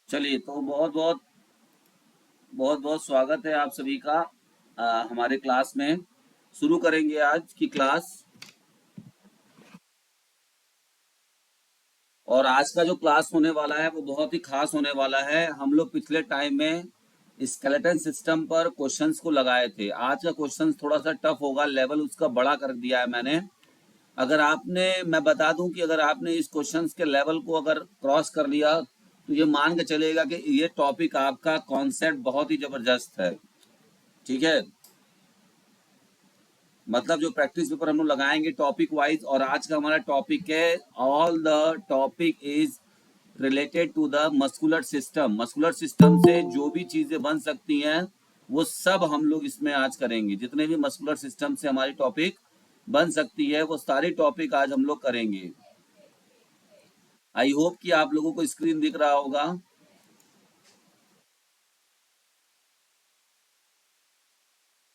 चलिए, तो बहुत बहुत स्वागत है आप सभी का हमारे क्लास में। शुरू करेंगे आज की क्लास। और आज का जो क्लास होने वाला है वो बहुत ही खास होने वाला है। हम लोग पिछले टाइम में स्केलेटन सिस्टम पर क्वेश्चंस को लगाए थे। आज का क्वेश्चन थोड़ा सा टफ होगा, लेवल उसका बड़ा कर दिया है मैंने। अगर आपने मैं बता दूं कि अगर आपने इस क्वेश्चंस के लेवल को अगर क्रॉस कर लिया तो ये मान के चलेगा कि ये टॉपिक आपका कॉन्सेप्ट बहुत ही जबरदस्त है। ठीक है, मतलब जो प्रैक्टिस पेपर हम लोग लगाएंगे टॉपिक वाइज। और आज का हमारा टॉपिक है all the topic is related to the muscular system. Muscular system से जो भी चीजें बन सकती हैं वो सब हम लोग इसमें आज करेंगे। जितने भी मस्कुलर सिस्टम से हमारी टॉपिक बन सकती है वो सारी टॉपिक आज हम लोग करेंगे। आई होप कि आप लोगों को स्क्रीन दिख रहा होगा।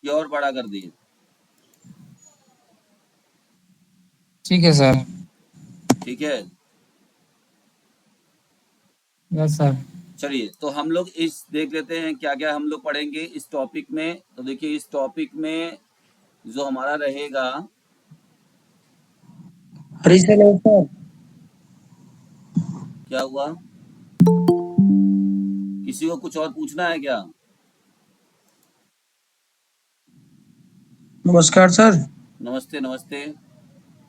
ये और बड़ा कर दिए। ठीक है सर। ठीक है, यस सर। चलिए तो हम लोग इस देख लेते हैं क्या क्या हम लोग पढ़ेंगे इस टॉपिक में। तो देखिए, इस टॉपिक में जो हमारा रहेगा, सर। क्या हुआ, किसी को कुछ और पूछना है क्या? नमस्कार सर। नमस्ते नमस्ते,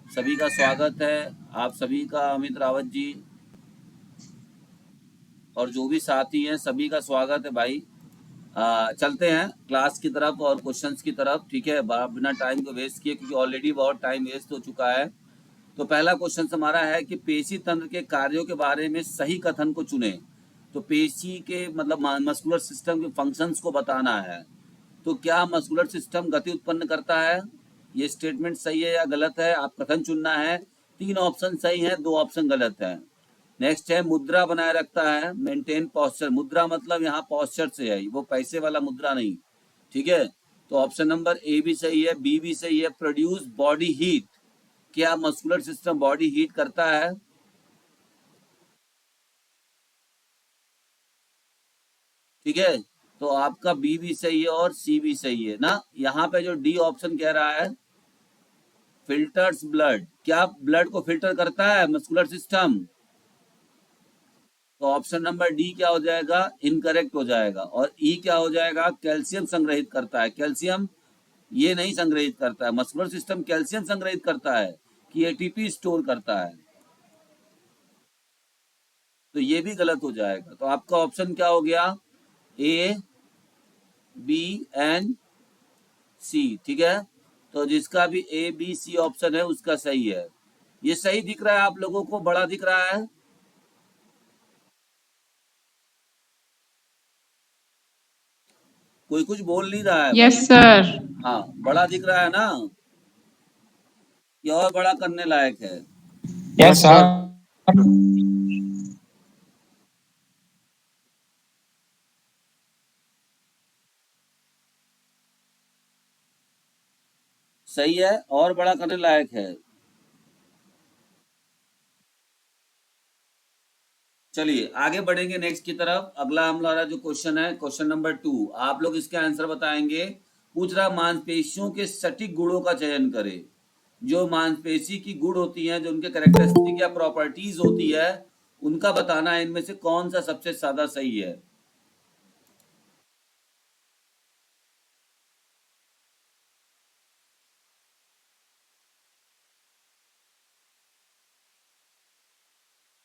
सभी का स्वागत है। आप सभी का, अमित रावत जी और जो भी साथी हैं सभी का स्वागत है भाई। चलते हैं क्लास की तरफ और क्वेश्चंस की तरफ। ठीक है, बिना टाइम को वेस्ट किए, क्योंकि ऑलरेडी बहुत टाइम वेस्ट हो चुका है। तो पहला क्वेश्चन हमारा है कि पेशी तंत्र के कार्यों के बारे में सही कथन को चुने। तो पेशी के मतलब मस्कुलर सिस्टम के फंक्शंस को बताना है। तो क्या मस्कुलर सिस्टम गति उत्पन्न करता है? ये स्टेटमेंट सही है या गलत है, आप कथन चुनना है। 3 ऑप्शन सही है, 2 ऑप्शन गलत है। नेक्स्ट है मुद्रा बनाए रखता है, मेंटेन पॉस्चर। मुद्रा मतलब यहाँ पॉस्चर से है, वो पैसे वाला मुद्रा नहीं। ठीक है, तो ऑप्शन नंबर ए भी सही है, बी भी सही है। प्रोड्यूस बॉडी हीट, क्या मस्कुलर सिस्टम बॉडी हीट करता है? ठीक है, तो आपका बी भी सही है और सी भी सही है ना। यहाँ पे जो डी ऑप्शन कह रहा है फिल्टर्स ब्लड, क्या ब्लड को फिल्टर करता है मस्कुलर सिस्टम? तो ऑप्शन नंबर डी क्या हो जाएगा, इनकरेक्ट हो जाएगा। और ई क्या हो जाएगा, कैल्शियम संग्रहित करता है। कैल्शियम ये नहीं संग्रहित करता है, मस्कुलर सिस्टम कैल्शियम संग्रहित करता है कि एटीपी स्टोर करता है। तो ये भी गलत हो जाएगा। तो आपका ऑप्शन क्या हो गया, ए बी एंड सी। ठीक है, तो जिसका भी ए बी सी ऑप्शन है उसका सही है। ये सही दिख रहा है आप लोगों को, बड़ा दिख रहा है? कोई कुछ बोल नहीं रहा है यस भाई। सर। हाँ, बड़ा दिख रहा है ना, ये और बड़ा करने लायक है। Yes sir. सही है, और बड़ा करने लायक है। चलिए आगे बढ़ेंगे नेक्स्ट की तरफ। अगला हमारा जो क्वेश्चन है, क्वेश्चन नंबर 2, आप लोग इसके आंसर बताएंगे। पूछ रहा मांसपेशियों के सटीक गुणों का चयन करें। जो मांसपेशी की गुण होती हैं, जो उनके कैरेक्टरिस्टिक या प्रॉपर्टीज होती है, उनका बताना है इनमें से कौन सा सबसे ज्यादा सही है।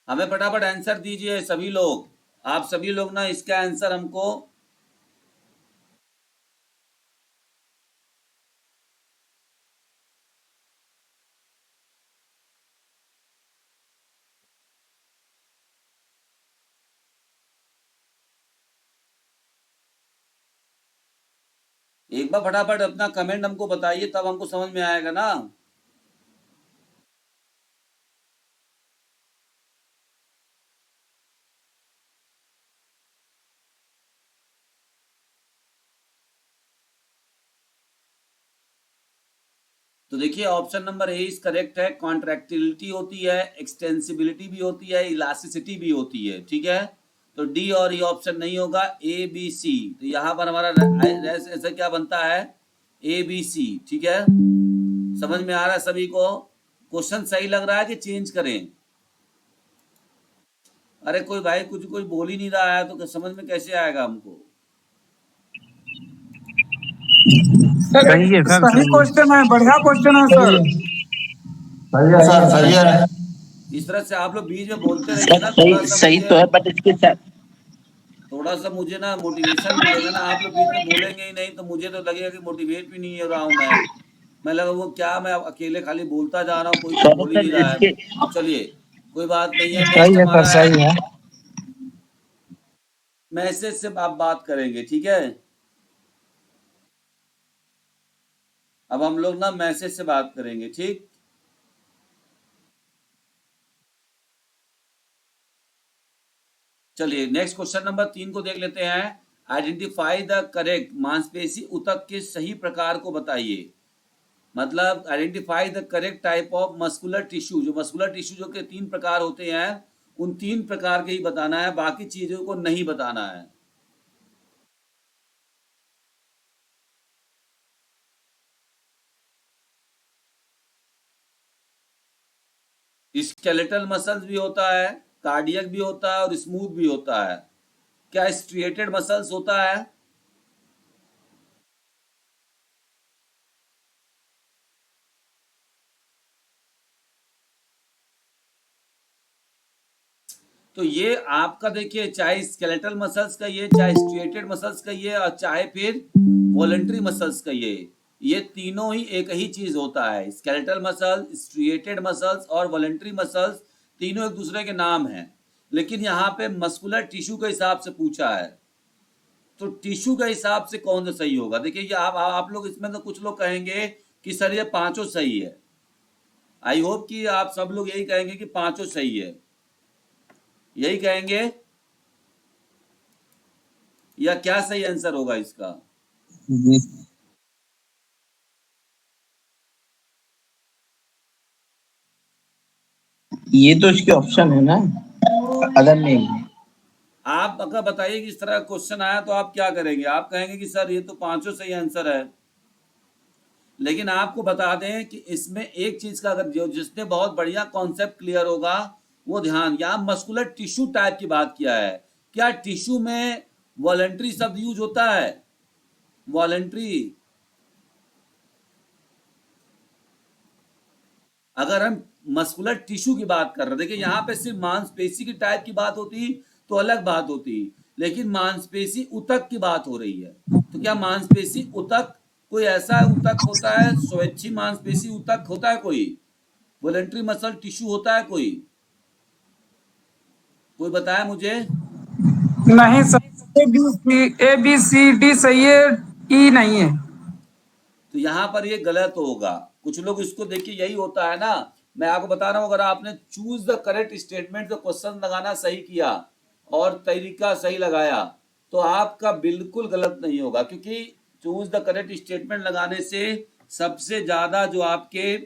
हमें फटाफट आंसर दीजिए सभी लोग। आप सभी लोग ना इसका आंसर हमको, एक बार फटाफट अपना कमेंट हमको बताइए, तब हमको समझ में आएगा ना। तो देखिए, option number A is correct है। कॉन्ट्रैक्टिलिटी होती है, एक्सटेंसिबिलिटी भी होती है, इलास्टिसिटी भी होती है। ठीक है, तो डी और ई ऑप्शन नहीं होगा, ए बी सी। तो यहाँ पर हमारा ऐसा क्या बनता है, ए बी सी। ठीक है, समझ में आ रहा है सभी को? क्वेश्चन सही लग रहा है कि चेंज करें? अरे कोई भाई कुछ कोई बोल ही नहीं रहा है तो समझ में कैसे आएगा हमको? सर सही है सर, सही सही है। क्वेश्चन है, बढ़िया क्वेश्चन है सर। सही है सर, सही है। इस तरह से आप लोग बीच में बोलते रहिए सर ना, सही सही तो है, बट इसके साथ थोड़ा सा मुझे ना मोटिवेशन मिलेगा ना। आप लोग बीच में बोलेंगे ही नहीं तो मुझे तो लगेगा कि मोटिवेट भी नहीं हो रहा हूँ मैं लगा वो क्या, मैं अकेले खाली बोलता जा रहा हूँ, कोई कुछ सर बोल ही नहीं सर रहा है। इसके चलिए कोई बात नहीं है। सही नेक्स्ट है सर, हमारा है सही है। मैसेज से आप बात करेंगे। ठीक है, अब हम लोग ना मैसेज से बात करेंगे। ठीक, चलिए नेक्स्ट क्वेश्चन नंबर 3 को देख लेते हैं। आइडेंटिफाई द करेक्ट मांसपेशी ऊतक के सही प्रकार को बताइए। मतलब identify the correct type of muscular tissue. जो मस्कुलर टिश्यू जो के 3 प्रकार होते हैं, उन 3 प्रकार के ही बताना है, बाकी चीजों को नहीं बताना है। स्केलेटल मसल्स भी होता है, कार्डियक भी होता है और स्मूथ भी होता है। क्या स्ट्रिएटेड मसल्स होता है? तो ये आपका देखिए, चाहे स्केलेटल मसल्स का ये, चाहे स्ट्रिएटेड मसल्स का ये, और चाहे फिर वॉलंटरी मसल्स का ये तीनों ही एक ही चीज होता है। स्केलेटल मसल, स्ट्रिएटेड मसल्स और वॉलंटरी मसल्स तीनों एक दूसरे के नाम हैं, लेकिन यहाँ पे मस्कुलर टिश्यू के हिसाब से पूछा है। तो टिश्यू के हिसाब से कौन सा सही होगा? देखिए ये आप लोग इसमें तो कुछ लोग कहेंगे कि सर ये पांचों सही है। आई होप कि आप सब लोग यही कहेंगे कि पांचों सही है, यही कहेंगे, या क्या सही आंसर होगा इसका? जी ये तो इसके ऑप्शन है ना, अदर नेम। आप अगर बताइए कि इस तरह क्वेश्चन आया तो आप क्या करेंगे? आप कहेंगे कि सर ये तो पांचों सही आंसर है। लेकिन आपको बता दें कि इसमें एक चीज का, अगर जिसने बहुत बढ़िया कॉन्सेप्ट क्लियर होगा वो ध्यान, यहाँ मस्कुलर टिश्यू टाइप की बात किया है। क्या टिश्यू में वॉलंटरी शब्द यूज होता है? वॉलंटरी, अगर हम मस्कुलर टिश्यू की बात कर रहे हैं, देखिए यहाँ पे सिर्फ मांसपेशी की टाइप की बात होती तो अलग बात होती, लेकिन मांसपेशी ऊतक की बात हो रही है। तो क्या मांसपेशी ऊतक कोई ऐसा ऊतक होता है, स्वेच्छी मांसपेशी ऊतक होता है कोई? वॉलंटरी मसल टिश्यू होता है कोई? कोई बताया मुझे? नहीं sir, A B C D सही है, ई नहीं है। तो यहाँ पर ये गलत होगा। कुछ लोग इसको देखिए, यही होता है ना, मैं आपको बता रहा हूँ, अगर आपने चूज द करेक्ट स्टेटमेंट तो क्वेश्चन लगाना सही किया और तरीका सही लगाया तो आपका बिल्कुल गलत नहीं होगा, क्योंकि चूज द करेक्ट स्टेटमेंट लगाने से सबसे ज्यादा जो आपके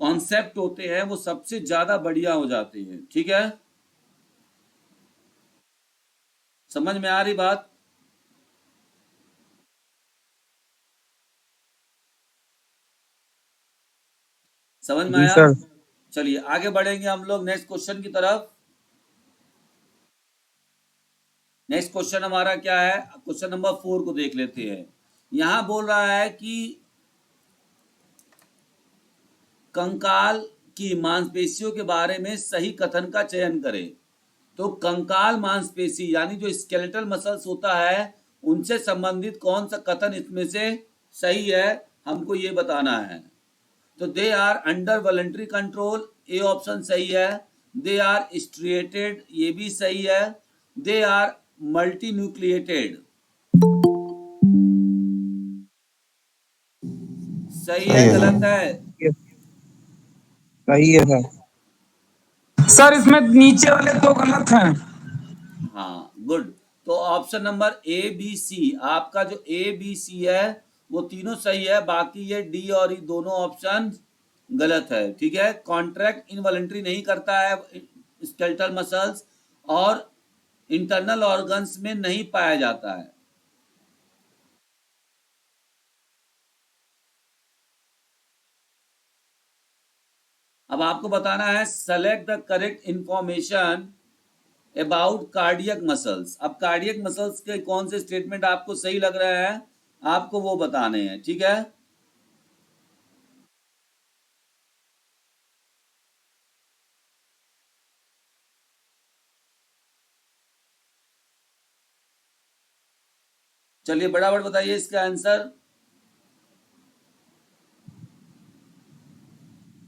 कॉन्सेप्ट होते हैं वो सबसे ज्यादा बढ़िया हो जाते हैं। ठीक है, समझ में आ रही बात? समझ में जी आया? सर। चलिए आगे बढ़ेंगे हम लोग नेक्स्ट क्वेश्चन की तरफ। नेक्स्ट क्वेश्चन हमारा क्या है? क्वेश्चन नंबर 4 को देख लेते हैं। यहां बोल रहा है कि कंकाल की मांसपेशियों के बारे में सही कथन का चयन करें। तो कंकाल मांसपेशी यानी जो स्केलेटल मसल्स होता है, उनसे संबंधित कौन सा कथन इसमें से सही है, हमको ये बताना है। तो they are under voluntary control, A option सही है। दे आर स्ट्रिएटेड, ये भी सही है। दे आर मल्टी न्यूक्लिएटेड, सही है गलत है? सही है सर, इसमें नीचे वाले दो गलत हैं। हाँ गुड। तो option number A B C, आपका जो ए बी सी है वो तीनों सही है, बाकी ये डी और ई दोनों ऑप्शन गलत है। ठीक है, कॉन्ट्रैक्ट इनवॉलंटरी नहीं करता है, स्केलेटल मसल्स और इंटरनल ऑर्गन्स में नहीं पाया जाता है। अब आपको बताना है select the correct information about cardiac muscles. अब कार्डियक मसल्स के कौन से स्टेटमेंट आपको सही लग रहे हैं, आपको वो बताने हैं, ठीक है। चलिए बराबर बताइए इसका answer.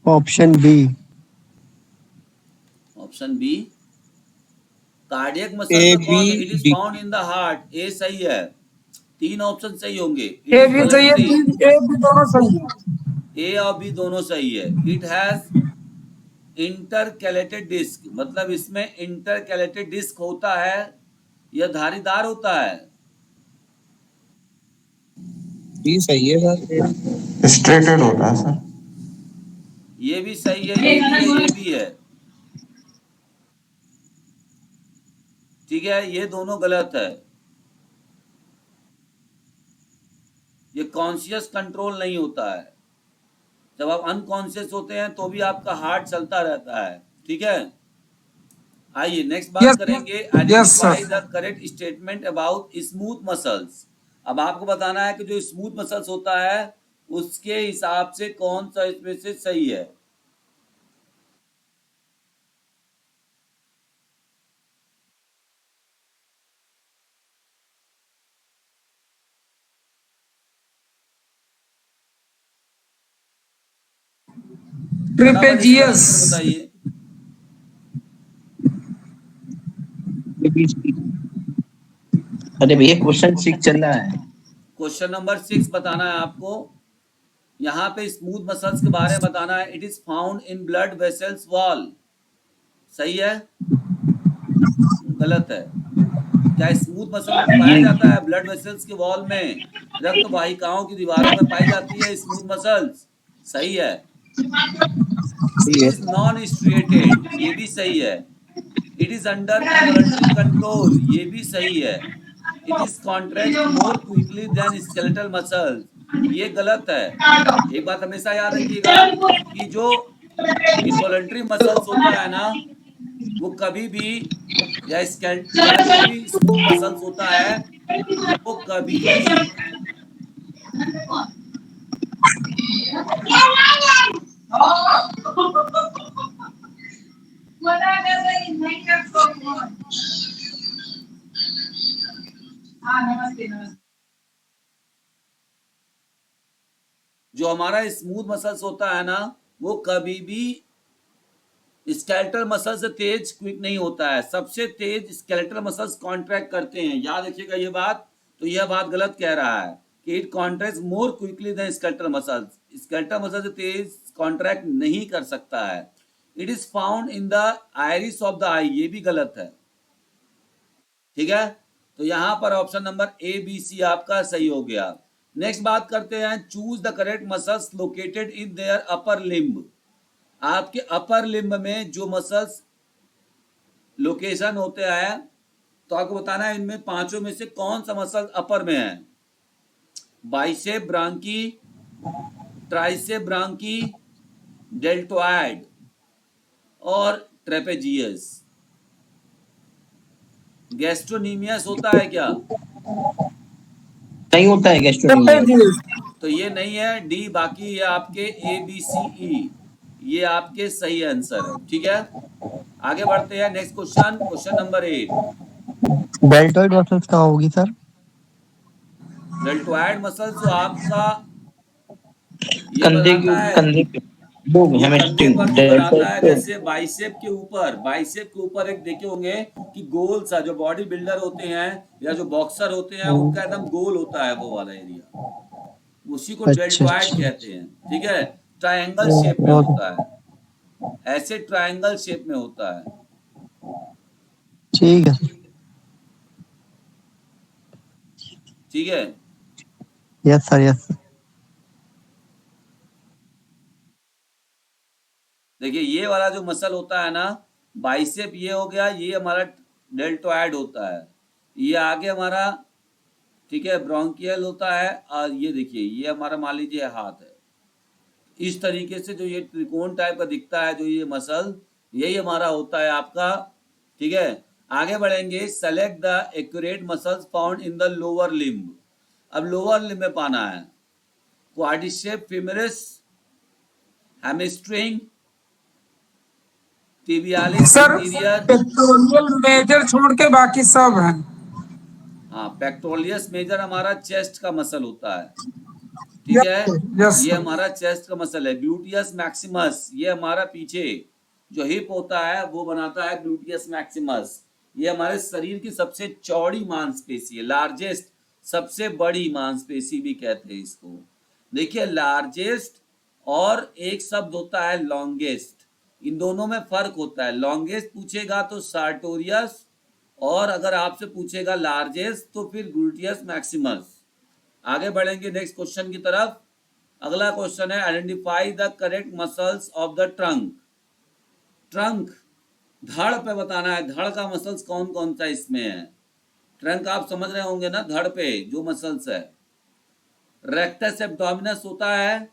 Option B. Option B, cardiac a muscles में बी कौन, it is D. Found in the heart. A सही है, 3 ऑप्शन सही होंगे। इट ए इज भी सही है, वॉलंटरी, ए भी दोनों सही है। ए और बी दोनों सही है। इट हैज इंटरकैलेटेड डिस्क, मतलब इसमें इंटरकैलेटेड डिस्क होता है, यह धारीदार होता है। बी सही है सर। स्ट्रेटेड होता है सर। ये भी सही है, ये भी है, ये भी है, ठीक है। ये दोनों गलत है। ये कॉन्शियस कंट्रोल नहीं होता है। जब आप अनकॉन्शियस होते हैं तो भी आपका हार्ट चलता रहता है, ठीक है। आइए नेक्स्ट बात यस करेंगे, yes identify sir. The correct statement about smooth muscles. अब आपको बताना है कि जो स्मूथ मसल्स होता है उसके हिसाब से कौन सा इसमें से सही है। फटाफट इसका ट्रिपेजियस। आंसर बताइए। अरे भैया क्वेश्चन 6 चल रहा है। क्वेश्चन नंबर 6 बताना है आपको। यहाँ पे स्मूथ मसल्स के बारे में बताना है। It is found in blood vessels wall, सही है, गलत है। क्या स्मूथ मसल पाया ये जाता है ब्लड वेसल्स के वॉल में, रक्त वाहिकाओं की दीवारों में पाई जाती है स्मूथ मसल्स, सही है। सही इट है। इज नॉन स्ट्रिएटेड, ये भी सही है। It is under involuntary control, ये भी सही है। It is contract more quickly than skeletal muscles, ये गलत है। एक बात हमेशा याद रखिएगा कि जो इनवॉलंटरी मसल्स होता है ना, वो कभी भी, या जो भी स्मूथ मसल्स होता है वो कभी भी जो हमारा स्मूथ मसल्स होता है ना, वो कभी भी स्केलेटल मसल से तेज क्विक नहीं होता है। सबसे तेज स्केलेटल मसल्स कॉन्ट्रैक्ट करते हैं, याद रखिएगा ये बात। तो यह बात गलत कह रहा है कि it contracts more quickly than skeletal muscles. Skeletal muscle से तेज कॉन्ट्रैक्ट नहीं कर सकता है। It is found in the iris of the eye, ये भी गलत है, ठीक है। तो यहां पर option number A B C आपका सही हो गया। नेक्स्ट बात करते हैं, choose the correct muscles located in their upper limb. आपके अपर लिम्ब में जो मसल्स लोकेशन होते हैं, तो आपको बताना है इनमें पांचों में से कौन सा मसल अपर में है। बाइसेप ब्रांकी, ट्राइसेप ब्रांकी, डेल्टोइड और ट्रेपेजियस। गैस्ट्रोनीमियस होता है क्या? नहीं होता है गैस्ट्रोनोमिया। ट्रिपेजियस। तो ये नहीं है डी, बाकी ये आपके ए बी सी ई, ये आपके सही आंसर है, ठीक है। आगे बढ़ते हैं, next question, question number 8। Deltoid muscles कहाँ होगी सर? डेल्टोइड मसल जो आपका ये कंधे बनाता के है, कंधे पे वो ये कंधे हेमस्ट्रिंग पर जो बनाता डेल्टॉइड है, तो जैसे बाइसेप के ऊपर एक देखे होंगे कि गोल सा, जो बॉडी बिल्डर होते हैं या जो बॉक्सर होते हैं उनका एकदम गोल होता है वो वाला एरिया, उसी को अच्छा डेल्टोइड अच्छा। कहते हैं, ठीक है। ट्रायंगल शेप में ओके, होता है, ऐसे ट्रायंगल शेप में होता है, ठीक है। ठीक है। Yes sir, yes sir. देखिए ये वाला जो मसल होता है ना, बाइसेप ये हो गया, ये हमारा डेल्टोइड होता है, ये आगे हमारा, ठीक है, ब्रोंकियल होता है, और ये देखिए ये हमारा मान लीजिए हाथ है। इस तरीके से जो ये त्रिकोण टाइप का दिखता है, जो ये मसल, यही हमारा होता है आपका, ठीक है। आगे बढ़ेंगे, select the accurate muscles found in the lower limb. अब लोअर लिम्ब में पाना है, quadricep femoris, hamstring, tibialis sir anterior. Pectoral major छोड़ के बाकी सब हैं। हाँ, पेक्टोरियस मेजर हमारा चेस्ट का मसल होता है, ठीक है, यस ये सर। हमारा चेस्ट का मसल है। ग्लूटियस मैक्सिमस ये हमारा पीछे जो हिप होता है वो बनाता है ग्लूटियस मैक्सिमस। ये हमारे शरीर की सबसे चौड़ी मांसपेशी है, लार्जेस्ट, सबसे बड़ी मांसपेशी भी कहते हैं इसको। देखिए लार्जेस्ट और एक शब्द होता है लॉन्गेस्ट, इन दोनों में फर्क होता है। लॉन्गेस्ट पूछेगा तो सार्टोरियस, और अगर आपसे पूछेगा लार्जेस्ट तो फिर ग्लूटियस मैक्सिमस। आगे बढ़ेंगे नेक्स्ट क्वेश्चन की तरफ। अगला क्वेश्चन है, identify the correct muscles of the trunk. Trunk, धड़ पे बताना है, धड़ का मसल्स कौन कौन सा इसमें है। ट्रंक आप समझ रहे होंगे ना, धड़ पे जो मसल्स है। रेक्टस एब्डोमिनस होता है,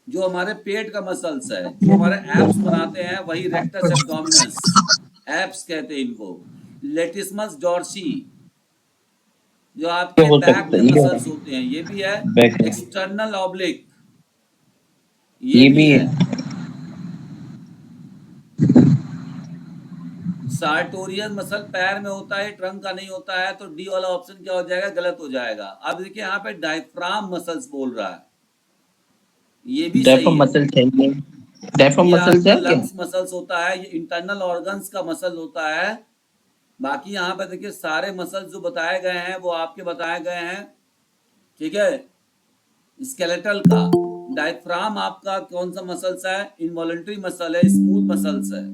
जो हमारे पेट का मसल्स है, जो हमारे एब्स बनाते हैं, वही रेक्टस एब्डोमिनस, एब्स कहते हैं इनको। लेटिसमस डॉर्सी, जो आपके हो बैक सकता में है, मसल्स होते हैं, ये भी है। बैक में एक्सटर्नल ऑब्लिक, ये ये भी भी है। है। सार्टोरियस मसल पैर में होता है, ट्रंक का नहीं होता है, तो डी वाला ऑप्शन क्या हो जाएगा, गलत हो जाएगा। अब देखिए यहाँ पे डायफ्राम मसल्स बोल रहा है, ये भी सही डायफ्राम है। मसल चाहिए, डायफ्राम ये मसल आपका है क्या? लंग्स मसल्स होता है, ये इंटरनल ऑर्गन्स का मसल होता है। बाकी यहाँ पे देखिए सारे मसल्स जो बताए गए हैं वो आपके बताए गए हैं, ठीक है, स्केलेटल का। डायफ्राम आपका कौन सा मसल्स है, इनवॉलंटरी मसल है, स्मूथ मसल्स है।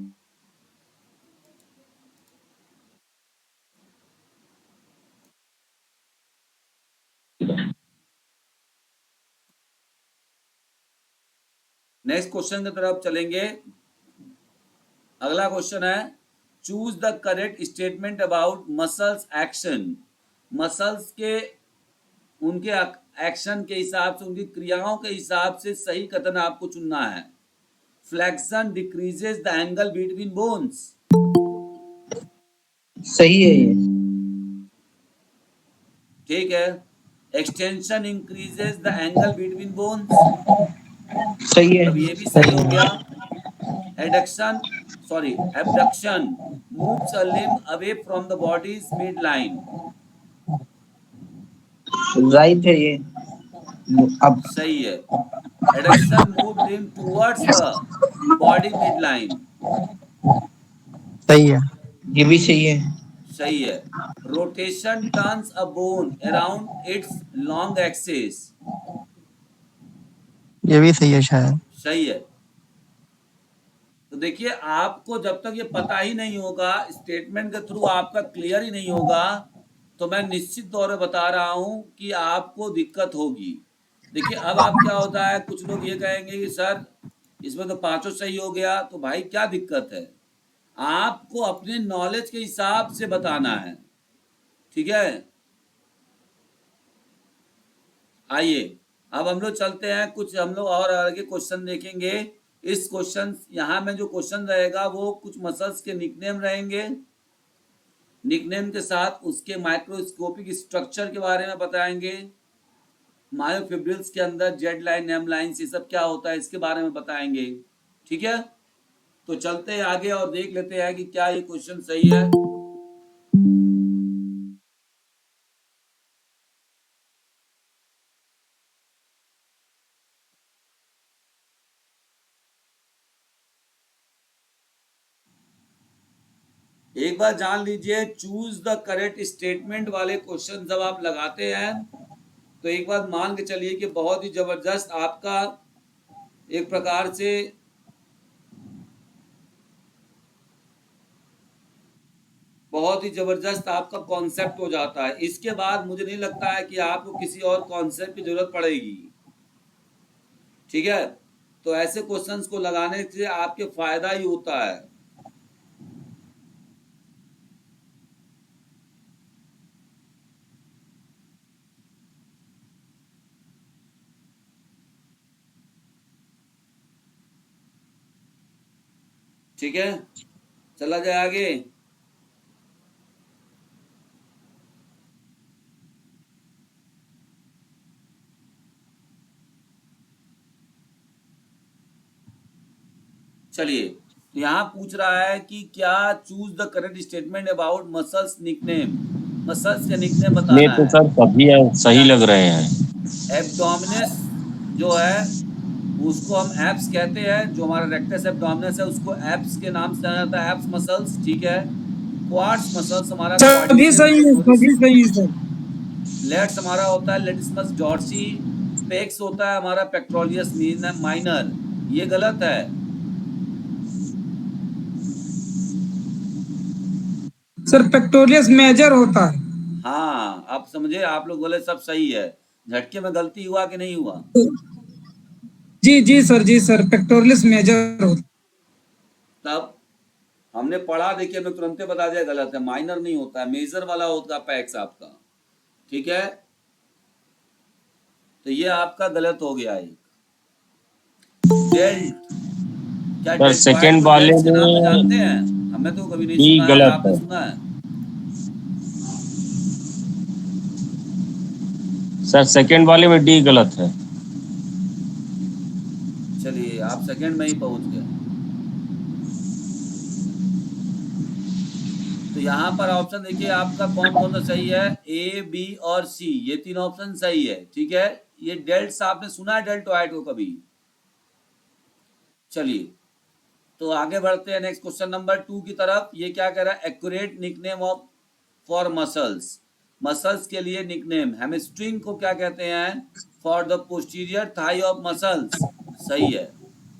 नेक्स्ट क्वेश्चन की तरफ चलेंगे। अगला क्वेश्चन है, choose the correct statement about muscles action. Muscles के उनके एक्शन के हिसाब से, उनकी क्रियाओं के हिसाब से सही कथन आपको चुनना है। Flexion decreases the angle between bones, सही है ये। ठीक है। Extension increases the angle between bones, सही है। अब ये भी सही हो गया। Adduction, sorry abduction moves a limb away from the bodies mid line, right है ये। अब सही है। Adduction move limb towards the body mid line, सही है। ये भी सही है। सही है। रोटेशन टर्न्स अ bone around its long axis, ये भी सही है शायद। सही है। तो देखिए आपको जब तक ये पता ही नहीं होगा, स्टेटमेंट के थ्रू आपका क्लियर ही नहीं होगा, तो मैं निश्चित तौर पे बता रहा हूं कि आपको दिक्कत होगी। देखिए अब आप क्या होता है, कुछ लोग ये कहेंगे कि सर इसमें तो पांचों सही हो गया, तो भाई क्या दिक्कत है, आपको अपने नॉलेज के हिसाब से बताना है, ठीक है। आइए अब हम लोग चलते हैं, कुछ हम लोग और आगे क्वेश्चन देखेंगे। इस क्वेश्चन यहाँ में जो क्वेश्चन रहेगा वो कुछ मसल्स के निकनेम रहेंगे, निकनेम के साथ उसके माइक्रोस्कोपिक स्ट्रक्चर के बारे में बताएंगे। मायोफिब्रिल्स के अंदर जेड लाइन, एम लाइन, ये सब क्या होता है इसके बारे में बताएंगे, ठीक है। तो चलते हैं आगे और देख लेते हैं कि क्या ये क्वेश्चन सही है। एक बार जान लीजिए, चूज द करेक्ट स्टेटमेंट वाले क्वेश्चन जब आप लगाते हैं तो एक बात मान के चलिए कि बहुत ही जबरदस्त आपका एक प्रकार से बहुत ही जबरदस्त आपका कॉन्सेप्ट हो जाता है। इसके बाद मुझे नहीं लगता है कि आपको किसी और कॉन्सेप्ट की जरूरत पड़ेगी, ठीक है। तो ऐसे क्वेश्चंस को लगाने से आपके फायदा ही होता है। ठीक है, चला जाए आगे। चलिए, तो यहाँ पूछ रहा है कि क्या choose the correct statement about muscles nickname. Muscles का निकनेम ये बताना तो है। सर सभी सही लग रहे हैं। एब्डोमिनस जो है उसको हम एप्स कहते हैं, जो हमारा रेक्टस एब्डोमिनस है उसको एप्स के नाम से जाना जाता है, एप्स मसल्स। ठीक है, क्वाड्स मसल्स हमारा सभी सही है, सभी सही है सर। लेट्स हमारा होता है लेटिसमस डॉर्सी। पेक्स होता है हमारा पेक्ट्रोलियस माइनर। ये गलत है। सर पेक्टोरियस मेजर होता है। हाँ, आप समझे, आप लोग बोले सब सही है। झटके में गलती हुआ कि नहीं हुआ? जी जी सर पेक्टोरियस मेजर होता है। तब हमने पढ़ा, देखिए मैं तुरंत बता दिया गलत है। माइनर नहीं होता है, मेजर वाला होता है पैक्स आपका। ठीक है, तो ये आपका गलत हो गया एक। डेल्ट, क्या सर डेल्टॉइड सेकंड को वाले डेल्ट के नाम से जानते में हैं? हमें तो कभी नहीं डी सुना है, गलत आपने है। सुना है? सर सेकंड वाले में डी गलत है। चलिए, आप सेकंड में ही पहुंच गए। तो यहाँ पर ऑप्शन देखिए आपका कौन कौन सा सही है। ए, बी और सी, ये तीन ऑप्शन सही है। ठीक है, ये डेल्ट आपने सुना है डेल्टॉइड को कभी? चलिए, तो आगे बढ़ते हैं नेक्स्ट क्वेश्चन नंबर 2 की तरफ। ये क्या कह रहा है? Accurate nickname of for muscles. मसल्स के लिए निकनेम। हैमस्ट्रिंग को क्या कहते हैं? For the posterior thigh of muscles. सही है।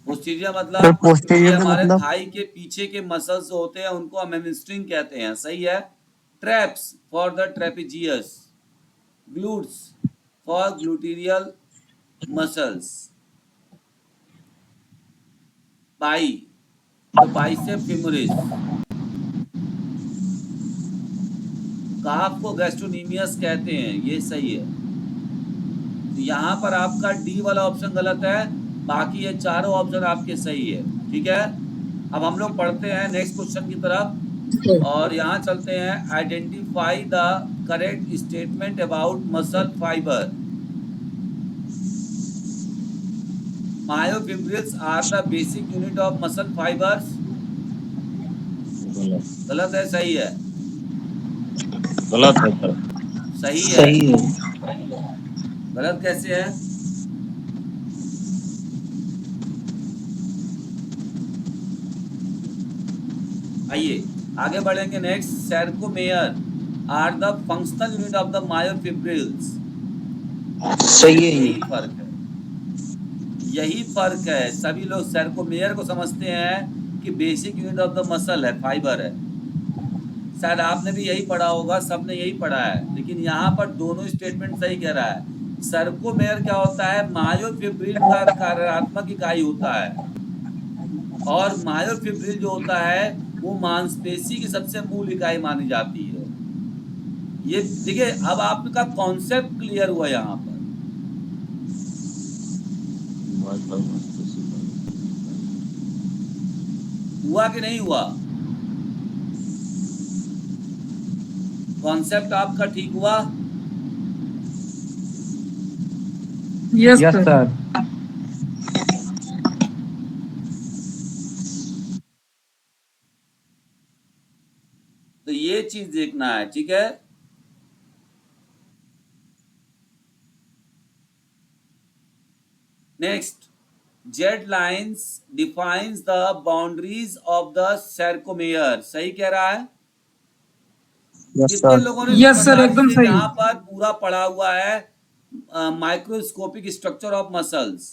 पोस्टीरियर सर मतलब ये पोस्टीरियर से हमारे मतलब थाई के पीछे के मसल्स होते हैं, उनको हम हैमस्ट्रिंग कहते हैं। सही है। Traps for the trapezius. Glutes for gluteal muscles. Bi, the biceps femoris. Calf को गैस्ट्रोनीमियस कहते हैं। ये सही है। तो यहाँ पर आपका डी वाला ऑप्शन गलत है, बाकी ये चारों ऑप्शन आपके सही है। ठीक है, अब हम लोग पढ़ते हैं नेक्स्ट क्वेश्चन की तरफ और यहाँ चलते हैं। Identify the correct statement about muscle fibre. Myofibrils are the basic unit of muscle fibres. गलत है, सही है? गलत है सर। सही है। सही है। गलत कैसे है? आइए आगे बढ़ेंगे। Next, sarcomere are the functional unit of the myofibrils. सही है यही ये। फर्क है, यही फर्क है। सभी लोग सर्कोमेयर को समझते हैं कि basic unit of the muscle है, फाइबर है। शायद आपने भी यही पढ़ा होगा, सबने यही पढ़ा है, लेकिन यहाँ पर दोनों स्टेटमेंट सही कह रहा है। सर्कोमेयर क्या होता है? मायोफिब्रिल का कार्यात्मक इकाई होता है, और मायोफिब्रिल जो होता है वो मांसपेशी की सबसे मूल इकाई मानी जाती है। ये देखिए, अब आपका कॉन्सेप्ट क्लियर हुआ यहाँ पर। हुआ कि नहीं हुआ? कॉन्सेप्ट आपका ठीक हुआ? Yes yes sir. सर। तो ये चीज देखना है। ठीक है, next, Z lines defines the boundaries of the sarcomere. सही कह रहा है? यस कितने सर। लोगों ने यस सर जिम्मेदारी एकदम से सही। यहाँ पर पूरा पढ़ा हुआ है माइक्रोस्कोपिक स्ट्रक्चर ऑफ मसल्स?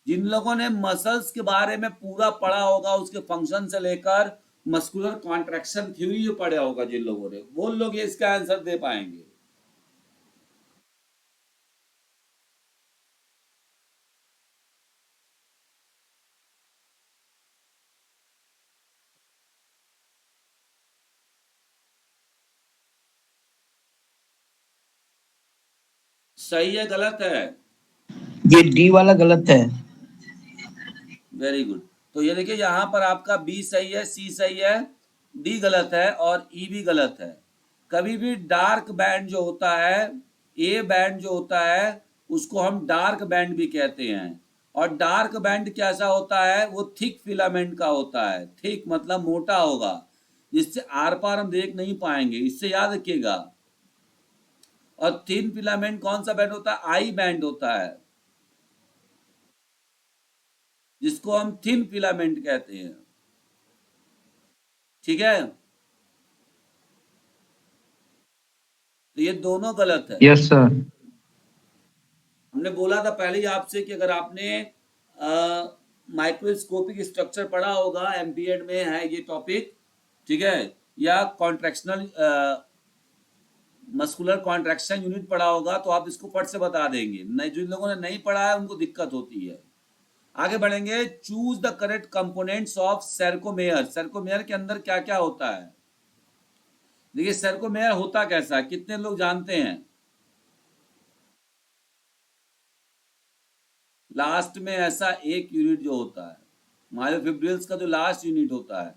जिन लोगों ने मसल्स के बारे में पूरा पढ़ा होगा, उसके फंक्शन से लेकर मस्कुलर कॉन्ट्रैक्शन थ्योरी जो पढ़ा होगा जिन लोगों ने, वो लोग ये इसका आंसर दे पाएंगे। सही है गलत है? ये डी वाला गलत है। Very good. तो ये देखिए यहाँ पर आपका बी सही है, सी सही है, डी गलत है और ई भी गलत है। कभी भी डार्क बैंड जो होता है, ए बैंड जो होता है, उसको हम डार्क बैंड भी कहते हैं। और डार्क बैंड कैसा होता है? वो थिक फिलामेंट का होता है। थिक मतलब मोटा होगा, जिससे आर पार हम देख नहीं पाएंगे, इससे याद रखिएगा। और थिन फिलामेंट कौन सा बैंड होता है? आई बैंड होता है, जिसको हम थिन फिलामेंट कहते हैं। ठीक है, तो ये दोनों गलत है। Yes sir. हमने बोला था पहले ही आपसे कि अगर आपने माइक्रोस्कोपिक स्ट्रक्चर पढ़ा होगा, एमपीएड में है ये टॉपिक, ठीक है, या कॉन्ट्रैक्शनल मस्कुलर कॉन्ट्रैक्शन यूनिट पढ़ा होगा, तो आप इसको फट से बता देंगे। नहीं, जिन लोगों ने नहीं पढ़ा है उनको दिक्कत होती है। आगे बढ़ेंगे। Choose the correct components of sarcomere. Sarcomere के अंदर क्या क्या होता है? देखिए सर्कोमेयर होता कैसा है, कितने लोग जानते हैं? लास्ट में ऐसा एक यूनिट जो होता है, मायोफिब्रिल्स का जो लास्ट यूनिट होता है,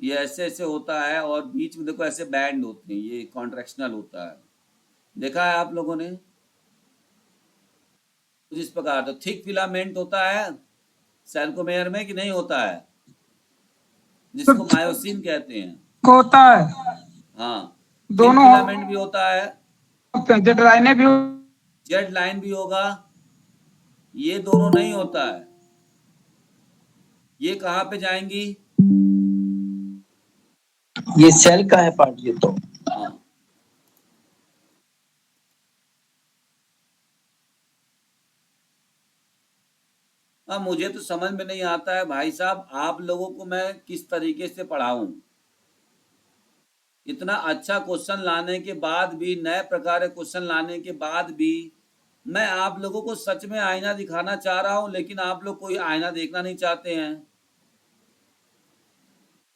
ये ऐसे ऐसे होता है और बीच में देखो ऐसे बैंड होते हैं, ये कॉन्ट्रैक्शनल होता है। देखा है आप लोगों ने? कुछ इस प्रकार। तो थिक फिलामेंट होता है सर्कोमेयर में कि नहीं होता है, जिसको मायोसिन कहते हैं। होता है, हाँ, थिन दोनों फिलामेंट भी होता है, होते हैं, जेड लाइनें भी जेड लाइन भी होगा। ये दोनों नहीं होता है। ये कहाँ पे जाएंगी? ये सेल का है पार्ट ये तो। हाँ, अब मुझे तो समझ में नहीं आता है भाई साहब, आप लोगों को मैं किस तरीके से पढ़ाऊं। इतना अच्छा क्वेश्चन लाने के बाद भी, नए प्रकार के क्वेश्चन लाने के बाद भी, मैं आप लोगों को सच में आईना दिखाना चाह रहा हूं, लेकिन आप लोग कोई आईना देखना नहीं चाहते हैं।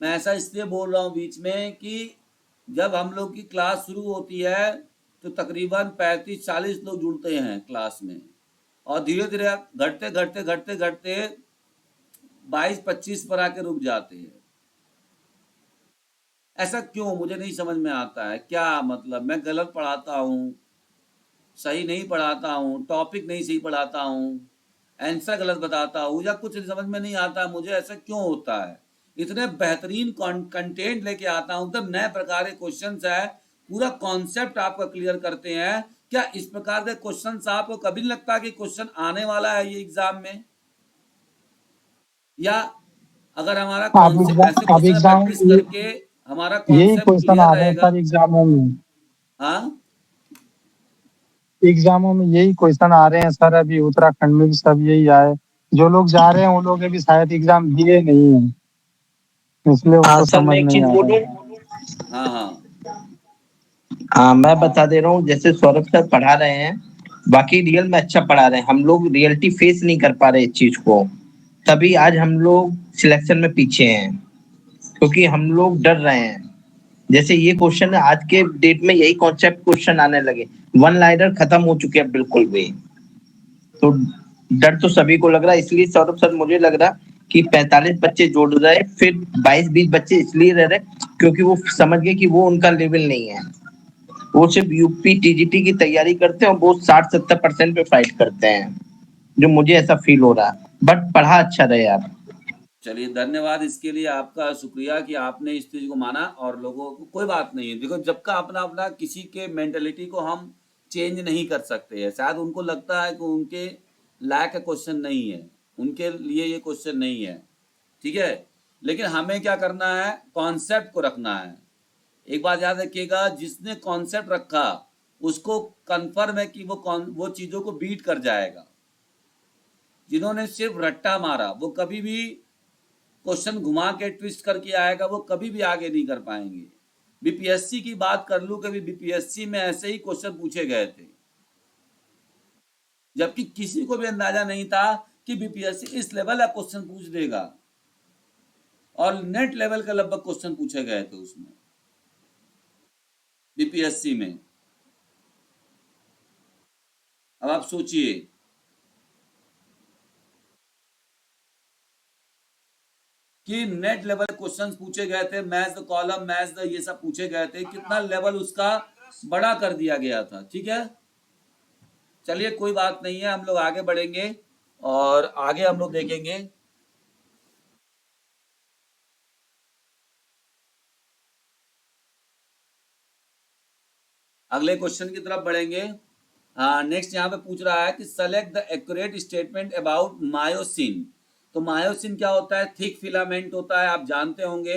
मैं ऐसा इसलिए बोल रहा हूं बीच में कि जब हम लोग की क्लास शुरू होती है तो तकरीबन 35-40 लोग जुड़ते हैं क्लास में, और धीरे धीरे घटते घटते घटते घटते 22-25 पर आके रुक जाते हैं। ऐसा क्यों, मुझे नहीं समझ में आता है। क्या मतलब, मैं गलत पढ़ाता हूँ, सही नहीं पढ़ाता हूँ, टॉपिक नहीं सही पढ़ाता हूँ, आंसर गलत बताता हूँ, या कुछ समझ में नहीं आता मुझे, ऐसा क्यों होता है? इतने बेहतरीन कंटेंट लेके आता हूँ, एकदम नए प्रकार के क्वेश्चंस है, पूरा कॉन्सेप्ट आपका क्लियर करते हैं। क्या इस प्रकार के क्वेश्चंस आपको कभी नहीं लगता कि क्वेश्चन आने वाला है ये एग्जाम में? या अगर हमारा अब कॉन्सेप्ट ऐसे एग्जाम अब क्वेश्चन एग्जाम प्रैक्टिस करके हमारा यही कॉन्सेप्ट क्वेश्चन क्लियर आ रहे हैं रहेगा। सर एग्जामों में। हाँ, एग्जामों में यही क्वेश्चन आ रहे हैं सर, अभी उत्तराखंड में भी सब यही आए। जो लोग जा रहे हैं वो लोग अभी शायद एग्जाम दिए नहीं है, इसलिए उनको सर मैं समझ एक नहीं चीज आ रहा बोलूं। है। हाँ, हाँ, हाँ मैं बता दे रहा हूँ, जैसे सौरभ सर पढ़ा रहे हैं, बाकी रियल में अच्छा पढ़ा रहे हैं। हम लोग रियलिटी फेस नहीं कर पा रहे इस चीज को, तभी आज हम लोग सिलेक्शन में पीछे हैं, क्योंकि हम लोग डर रहे हैं। जैसे ये क्वेश्चन है, आज के डेट में यही कॉन्सेप्ट क्वेश्चन आने लगे, वन लाइनर खत्म हो चुके हैं बिल्कुल भी। तो डर तो सभी को लग रहा है, इसलिए सौरभ सर मुझे लग रहा कि 45 बच्चे जोड़ रहे, फिर 22-20 बच्चे इसलिए रह रहे क्योंकि वो समझ गए कि वो उनका लेवल नहीं है। वो सिर्फ यूपी टीजीटी की तैयारी करते हैं और वो 60-70% पे फाइट करते हैं, जो मुझे ऐसा फील हो रहा है। बट पढ़ा अच्छा रहे आप। चलिए धन्यवाद इसके लिए, आपका शुक्रिया कि आपने इस चीज को माना। और लोगों को कोई बात नहीं है, देखो जब का अपना अपना, किसी के मेंटेलिटी को हम चेंज नहीं कर सकते हैं। शायद उनको लगता है कि उनके लायक का क्वेश्चन नहीं है, उनके लिए ये क्वेश्चन नहीं है, ठीक है। लेकिन हमें क्या करना है, कॉन्सेप्ट को रखना है। एक बात याद रखिएगा, जिसने कॉन्सेप्ट रखा उसको कंफर्म है कि वो चीजों को बीट कर जाएगा। जिन्होंने सिर्फ रट्टा मारा वो कभी भी क्वेश्चन घुमा के ट्विस्ट करके आएगा, वो कभी भी आगे नहीं कर पाएंगे। बीपीएससी की बात कर लूं, कभी बीपीएससी में ऐसे ही क्वेश्चन पूछे गए थे, जबकि किसी को भी अंदाजा नहीं था कि बीपीएससी इस लेवल का क्वेश्चन पूछ देगा। और नेट लेवल का लगभग क्वेश्चन पूछे गए थे उसमें बीपीएससी में। अब आप सोचिए कि नेट लेवल क्वेश्चंस पूछे गए थे, match the column, match the ये सब पूछे गए थे, कितना लेवल उसका बड़ा कर दिया गया था। ठीक है, चलिए कोई बात नहीं है, हम लोग आगे बढ़ेंगे और आगे हम लोग देखेंगे। अगले क्वेश्चन की तरफ बढ़ेंगे। नेक्स्ट यहाँ पे पूछ रहा है कि select the accurate statement about myosin. तो मायोसिन क्या होता है? थिक फिलामेंट होता है, आप जानते होंगे।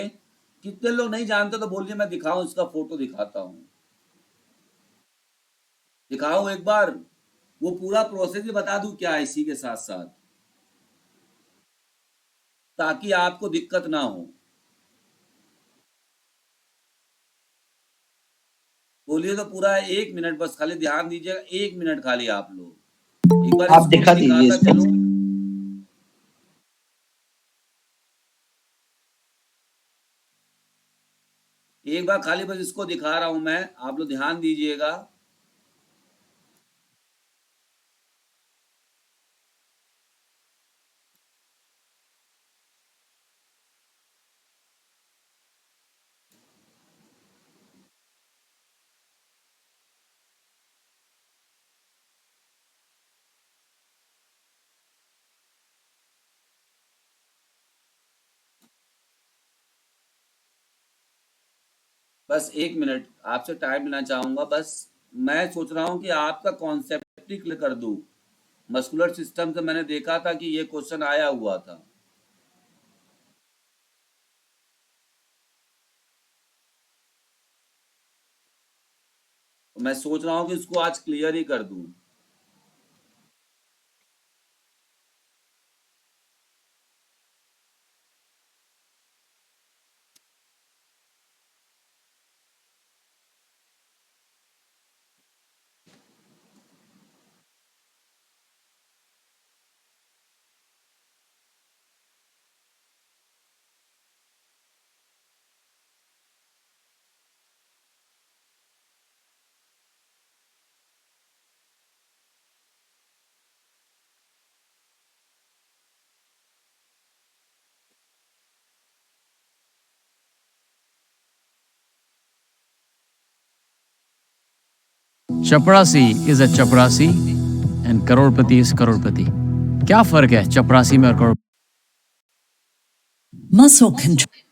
कितने लोग नहीं जानते तो बोलिए, मैं दिखाऊं, इसका फोटो दिखाता हूं, दिखाऊं एक बार, वो पूरा प्रोसेस भी बता दूं क्या है इसी के साथ साथ, ताकि आपको दिक्कत ना हो। बोलिए तो पूरा 1 मिनट, बस खाली ध्यान दीजिएगा, 1 मिनट खाली आप लोग एक बार आप इसको दिखा भी दीजिए दिखाता इसको। चलूं। एक बार खाली बस इसको दिखा रहा हूं मैं, आप लोग ध्यान दीजिएगा। बस 1 मिनट आपसे टाइम लेना चाहूंगा। बस मैं सोच रहा हूं कि आपका कॉन्सेप्ट ही क्लियर कर दूं। मस्कुलर सिस्टम से मैंने देखा था कि ये क्वेश्चन आया हुआ था। तो मैं सोच रहा हूं कि इसको आज क्लियर ही कर दूं। चपरासी इज अ चपरासी एंड करोड़पति इज करोड़पति। क्या फर्क है चपरासी में और करोड़? Muscle control.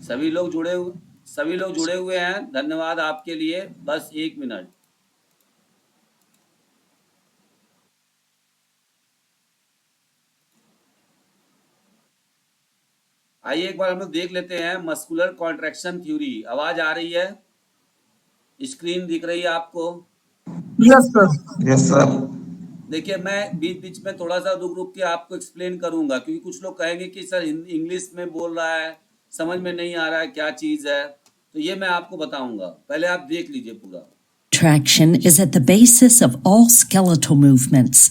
सभी लोग जुड़े हुए हैं, धन्यवाद आपके लिए। बस 1 मिनट। आइए एक बार हम लोग देख लेते हैं मस्कुलर कॉन्ट्रैक्शन थ्योरी। आवाज आ रही है? स्क्रीन दिख रही है आपको? Yes sir. Yes sir. देखिए, मैं बीच बीच में थोड़ा सा रुक के आपको एक्सप्लेन करूंगा, क्योंकि कुछ लोग कहेंगे कि सर इंग्लिश में बोल रहा है, समझ में नहीं आ रहा है क्या चीज है। तो ये मैं आपको बताऊंगा, पहले आप देख लीजिए पूरा। Traction is at the basis of all skeletal movements.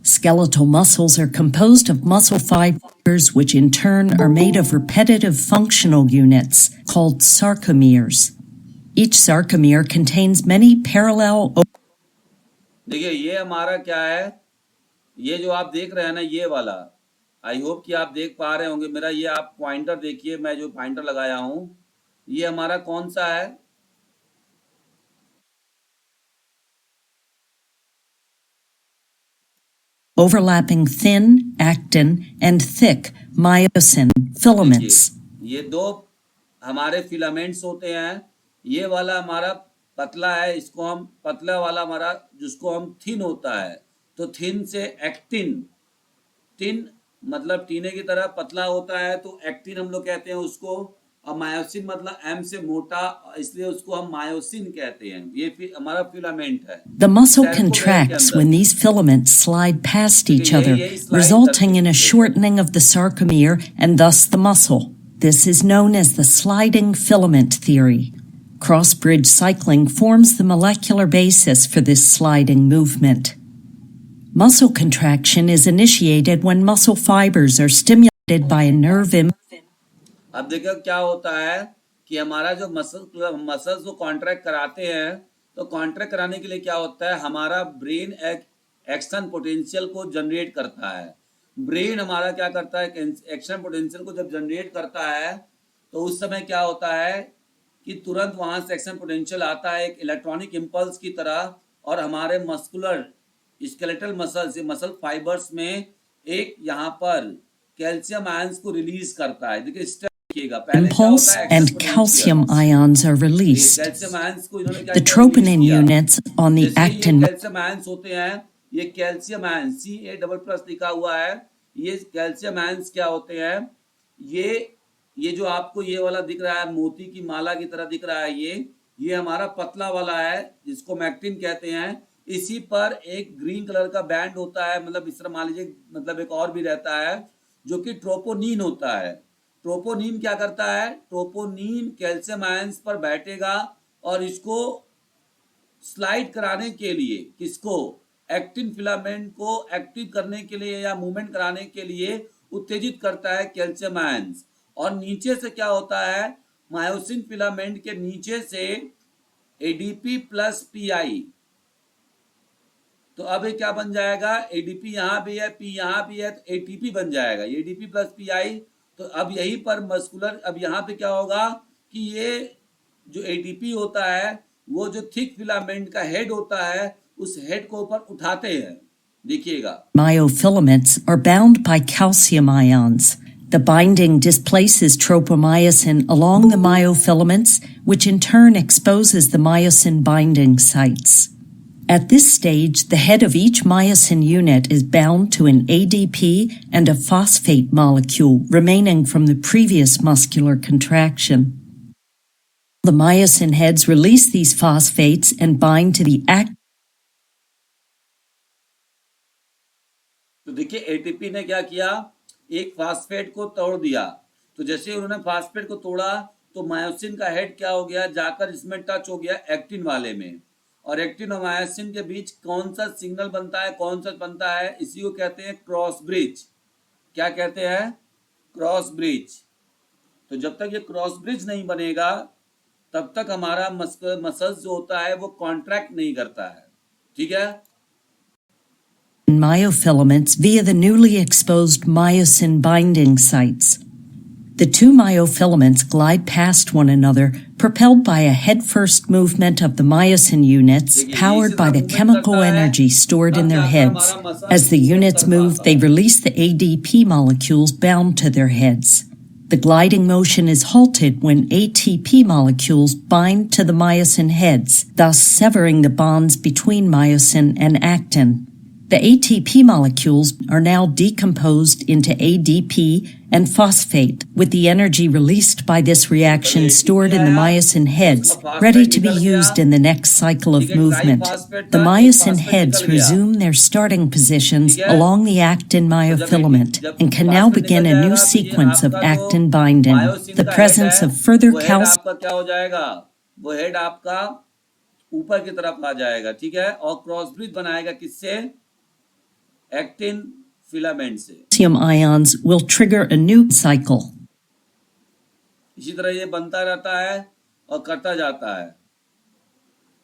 Skeletal muscles are composed of muscle fibers, which in turn are made of repetitive functional units called sarcomeres. Each sarcomere contains many parallel. देखिए, ये हमारा क्या है? ये जो आप देख रहे हैं ना, ये वाला, आई होप कि आप देख पा रहे होंगे। मेरा ये आप पॉइंटर देखिए, मैं जो पॉइंटर लगाया हूं, ये हमारा कौन सा है? Overlapping thin actin and thick myosin filaments. ये दो हमारे फिलामेंट्स होते हैं। ये वाला हमारा पतला है, इसको हम पतला वाला हमारा, जिसको हम थिन होता है, तो थिन से एक्टिन, टिन मतलब टीने की तरह पतला होता है, तो एक्टिन हम लोग कहते हैं उसको। और मायोसिन मतलब एम से मोटा, इसलिए उसको हम मायोसिन कहते हैं। ये हमारा फिलामेंट है। The muscle Sarcomere के contracts अंदर। when these filaments slide past each यही- other, यही slide resulting in a करते हैं। shortening of the sarcomere and thus the muscle. This is known as the sliding filament theory. Cross-bridge cycling forms the molecular basis for this sliding movement. Muscle contraction is initiated when muscle fibers are stimulated by a nerve impulse. अब देखो क्या होता है कि हमारा जो muscles को contract कराते हैं, तो कॉन्ट्रैक्ट कराने के लिए क्या होता है, हमारा ब्रेन एक एक्शन पोटेंशियल को जनरेट करता है। ब्रेन हमारा क्या करता है, एक्शन पोटेंशियल को जब जनरेट करता है, तो उस समय क्या होता है कि तुरंत वहां से एक्शन पोटेंशियल आता है एक इलेक्ट्रॉनिक इम्पल्स की तरह, और हमारे muscular skeletal muscles, muscle fibres में एक यहाँ पर कैल्शियम आयंस को रिलीज करता है। देखिए स्टेप देखिएगा, पहले क्या Impulse होता है, and action calcium potential. ions are released. Calcium ions को इन्होंने क्या The किया, troponin release किया। units on the जैसे ये actin कैल्शियम आयंस होते हैं, ये कैल्शियम आयंस Ca++ लिखा हुआ है। ये कैल्शियम आयंस क्या होते हैं, ये जो आपको ये वाला दिख रहा है, मोती की माला की तरह दिख रहा है, ये हमारा पतला वाला है, जिसको मैक्टिन कहते हैं। इसी पर एक ग्रीन कलर का बैंड होता है, मतलब इस तरह मान लीजिए, मतलब एक और भी रहता है जो कि ट्रोपोनिन होता है। ट्रोपोनिन क्या करता है, ट्रोपोनिन कैल्शियम आयंस पर बैठेगा और इसको स्लाइड कराने के लिए, किसको, एक्टिन फिलामेंट को एक्टिव करने के लिए या मूवमेंट कराने के लिए उत्तेजित करता है कैल्शियम आयंस। और नीचे से क्या होता है, मायोसिन फिलामेंट के नीचे से एडीपी प्लस पीआई, तो अब ये क्या बन जाएगा, एडीपी यहाँ भी है, पी यहाँ भी है, तो एटीपी बन जाएगा, एडीपी प्लस पीआई। तो अब यहीं पर मस्कुलर, अब यहाँ पे क्या होगा कि ये जो एटीपी होता है, वो जो थिक फिलामेंट का हेड होता है, उस हेड को ऊपर उठाते हैं। देखिएगा, myofilaments are bound by calcium ions. The binding displaces tropomyosin along the myofilaments, which in turn exposes the myosin binding sites. At this stage, the head of each myosin unit is bound to an ADP and a phosphate molecule remaining from the previous muscular contraction. The myosin heads release these phosphates and bind to the actin. तो देखिए ATP ने क्या किया, एक phosphate को तोड़ दिया। तो जैसे उन्होंने फास्फेट को तोड़ा, तो मायोसिन का हेड क्या हो गया, जाकर इसमें टच हो गया एक्टिन वाले में। और एक्टिन और मायोसिन के बीच कौन सा सिग्नल बनता है, कौन सा बनता है, इसी को कहते हैं क्रॉस ब्रिज। क्या कहते हैं, क्रॉस ब्रिज। तो जब तक ये क्रॉस ब्रिज नहीं बनेगा, तब तक हमारा मसल्स जो होता है वो कॉन्ट्रैक्ट नहीं करता है। ठीक है, Myofilaments via the newly exposed myosin binding sites. The two myofilaments glide past one another, propelled by a head-first movement of the myosin units, powered by the chemical energy stored in their heads. As the units move, they release the ADP molecules bound to their heads. The gliding motion is halted when ATP molecules bind to the myosin heads, thus severing the bonds between myosin and actin. The ATP molecules are now decomposed into ADP and phosphate, with the energy released by this reaction stored in the myosin heads, ready to be used in the next cycle of movement. The myosin heads resume their starting positions along the actin myofilament and can now begin a new sequence of actin binding. The presence of further calcium आपका क्या हो जाएगा, वो head आपका ऊपर की तरफ आ जाएगा। ठीक है, और क्रॉस ब्रिज बनाएगा किससे, एक्टिन फिलामेंट से। ions will trigger a new cycle. इसी तरह ये बनता रहता है और करता जाता है।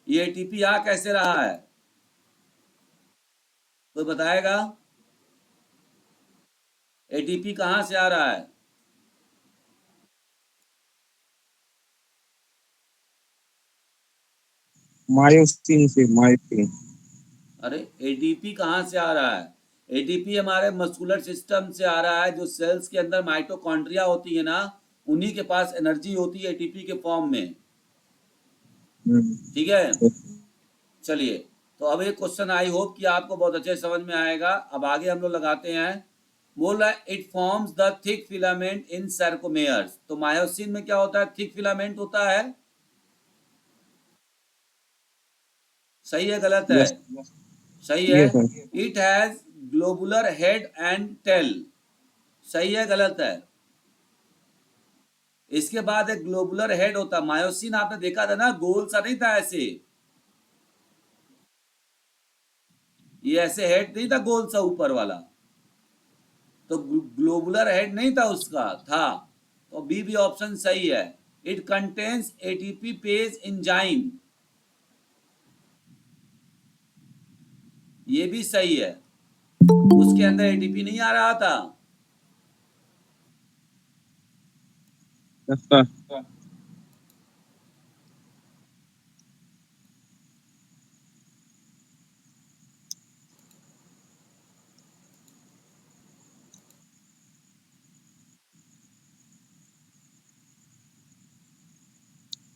ये एटीपी आ कैसे रहा है, कोई बताएगा? एटीपी कहाँ से आ रहा है? मायोसिन से, मायोसिन। अरे एटीपी कहाँ से आ रहा है? एटीपी हमारे मस्कुलर सिस्टम से आ रहा है। जो सेल्स के अंदर माइटोकॉन्ड्रिया होती है ना, उन्हीं के पास एनर्जी होती है एटीपी के फॉर्म में। ठीक है, चलिए। तो अब एक क्वेश्चन आई होप कि आपको बहुत अच्छे समझ में आएगा। अब आगे हम लोग लगाते हैं। बोल रहा है it forms the thick filament in sarcomeres. तो मायोसिन में क्या होता है? थिक फिलामेंट होता है। सही है गलत है? सही है। It has globular head and tail. सही है गलत है? इसके बाद एक ग्लोबुलर हेड होता। मायोसिन आपने देखा था ना, गोल सा नहीं था ऐसे, ये ऐसे हेड नहीं था गोल सा ऊपर वाला, तो ग्लोबुलर हेड नहीं था उसका, था। तो बी भी ऑप्शन सही है। It contains ATP page enzyme, ये भी सही है। उसके अंदर एटीपी नहीं आ रहा था।